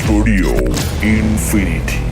Studio Infinity.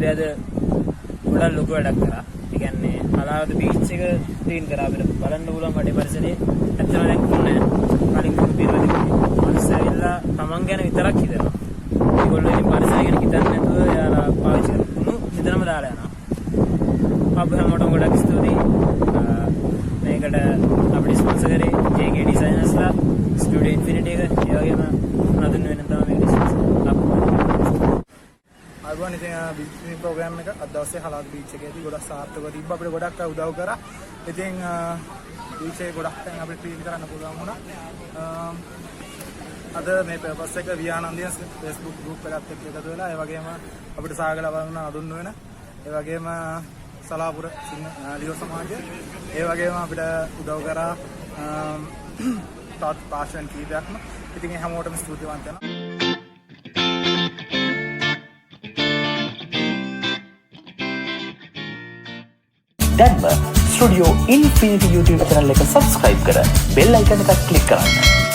අපි අද ගොඩක් ලොකු වැඩක් කරා. ඒ කියන්නේ හලාවත බීච් එක ක්ලීන් කරා අපිට බලන්න පුළුවන් වටේ පරිසරයේ ඇත්තටම දැන් කොහොනේ කලින් කුඩු පිරවල මිනිස්සු ඇවිල්ලා තමන් ගැන විතරක් හිතනවා. ඒගොල්ලෝ ඉතින් පරිසරය ගැන හිතන්නේ නැතුව යාලා පාවිච්චි කරනවා. හිතනම දාලා යනවා. අපි හැමෝටම ගොඩක් ස්තුතියි. මේකට අපිට ස්පොන්සර් කරේ JK Designersලා ස්ටුඩියෝ ඉන්ෆිනිටි එක ඒ වගේම නදුන් වෙන තමයි මේක ස්පොන්සර් අයිබෝන් ඉතින් බීච් ප්‍රෝග්‍රෑම් එක අද දවසේ හලාවත බීච් එකේදී ගොඩක් සාර්ථකව තිබ්බා. අපිට ගොඩක් උදව් කරා. ඉතින් බීච් එකේ ගොඩක් තැන් අපිට ක්ලීන් කරන්න පුළුවන් වුණා. අද මේ පර්පස් එක We Anandians Facebook group එකත් එක්ක එකතු වෙලා ඒ වගේම අපිට සාගල වුණ අඳුන් වෙන ඒ වගේම සලාපුර ලියෝ සමාජය ඒ වගේම අපිට උදව් කරා තාත් පාෂන් කීපයක්ම. ඉතින් හැමෝටම ස්තුතිවන්ත වෙනවා. දැන්ම ස්ටුඩියෝ ඉන්ෆිනිටි YouTube channel එක subscribe කර bell icon එකත් click කරන්න.